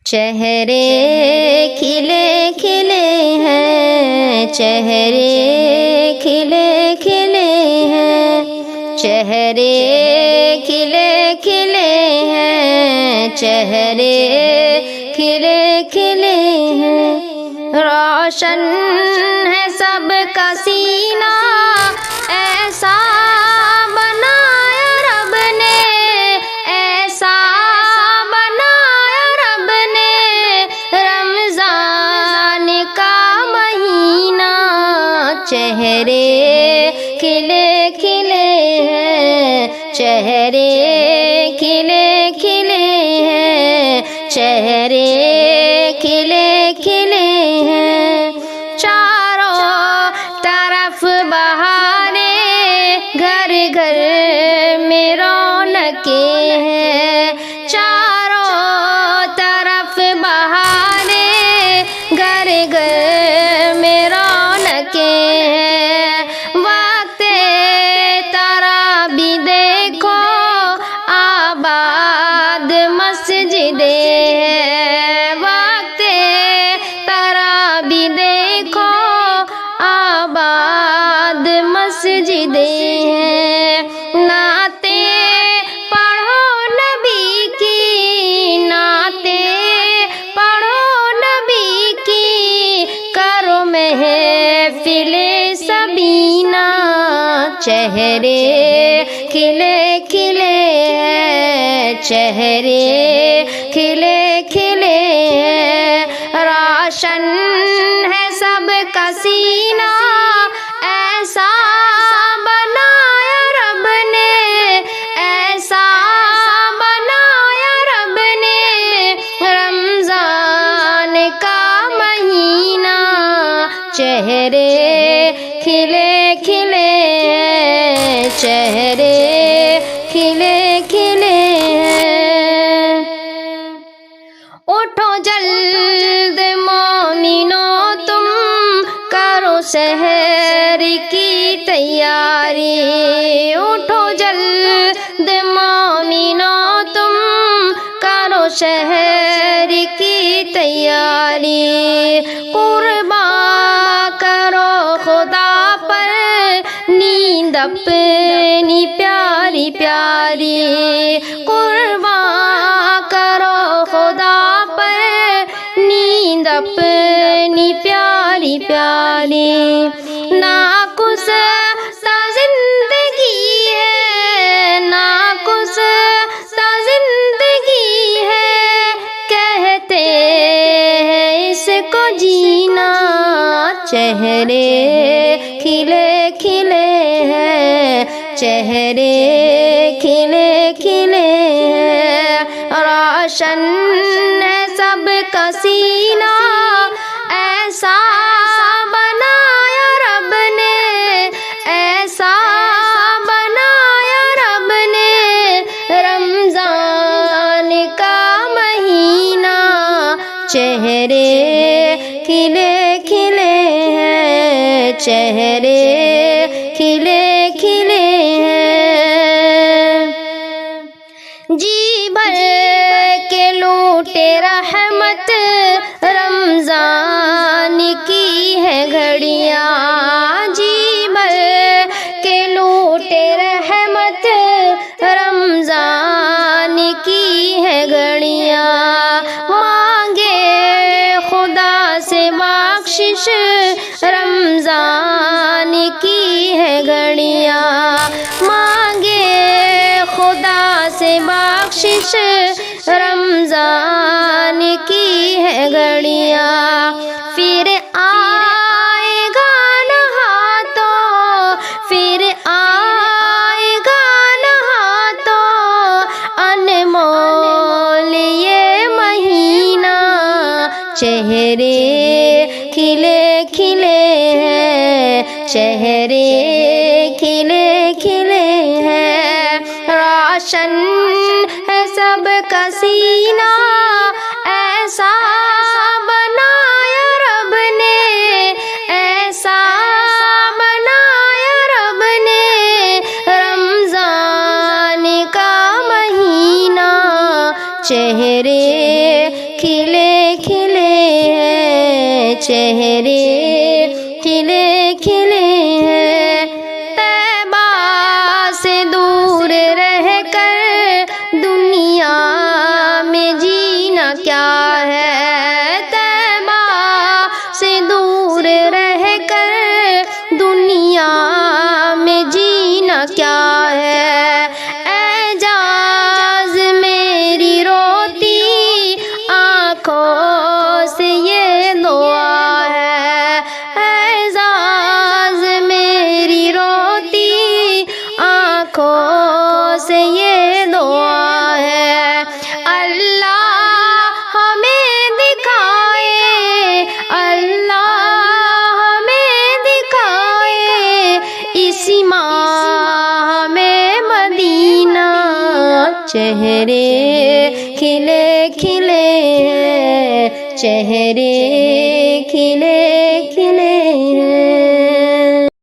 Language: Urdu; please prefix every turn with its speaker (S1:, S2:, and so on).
S1: چہرے کھلے کھلے ہیں، چہرے کھلے کھلے ہیں، چہرے کھلے کھلے ہیں، چہرے کھلے کھلے ہیں، روشن ہے سب کا سینہ، ایسا بنایا رب نے، ایسا بنایا رب نے، رمضان کا مہینہ، چہرے کھلے کھلے ہیں، چہرے کھلے کھلے ہیں، چہرے کھلے کھلے ہیں، چاروں طرف بہاریں، گھر گھر میں رونقیں ہیں، چاروں طرف بہاریں، گھر گھر میں رونقیں ہیں، وقت تراویح دیکھو آباد مسجدیں ہیں، وقت تراویح دیکھو آباد مسجدیں ہیں، نعتیں پڑھو نبی کی، نعتیں پڑھو نبی کی، کرو محفل سبینہ، چہرے کھلے کھلے ہیں، چہرے کھلے کھلے ہیں، روشن ہے سب کا سینہ، ایسا بنایا رب نے، ایسا بنایا رب نے، رمضان کا مہینہ، چہرے کھلے کھلے ہیں، چہرے کھلے کھلے ہیں، اٹھو جلد مومنو تم، کرو سحر کی تیاری، اٹھو جلد مومنو تم، کرو سحر کی تیاری، قربان کرو خدا پر نیند اپنی پیاری پیاری، قربان کرو خدا پر نیند اپنی پیاری پیاری، ناقص تا زندگی ہے، ناقص تا زندگی ہے، کہتے ہیں اس کو جینا، چہرے کھلے کھلے ہیں، چہرے کھلے کھلے ہیں، روشن ہے سب کا سینہ، ایسا بنایا رب نے، ایسا بنایا رب نے، رمضان کا مہینہ، چہرے کھلے کھلے ہیں، چہرے کھلے کھلے ہیں، جی بھر کے لوٹے رحمت، رمضان کی ہے گھڑیاں، جی بھر کے لوٹے رحمت، رمضان کی ہے گھڑیاں، مانگے خدا سے بخشش، رمضان کی ہے گھڑیاں، مانگے خدا سے بخشش، رمضان کی ہے گھڑیاں، پھر آئے گا نہا تو، پھر آئے گا نہا تو، انمول یہ مہینہ، چہرے کھلے کھلے ہیں، چہرے کھلے کھلے ہیں، روشن ہے سب کا سینہ، ایسا بنایا رب نے، ایسا بنایا رب نے، رمضان کا مہینہ، چہرے کھلے کھلے ہیں، چہرے کھلے کھلے ہیں۔ طیبہ سے دور رہ کر دنیا میں جینا کیا ہے، طیبہ سے دور رہ کر دنیا میں جینا کیا ہے۔ اعجاز میری روتی آنکھوں سے یہ دعا ہے، اعزاز میری روتی آنکھوں سے یہ دعا ہے۔ اللہ ہمیں دکھائے، اللہ ہمیں دکھائے اسی ماہ میں مدینہ، چہرے کھلے کھلے ہیں، چہرے کھلے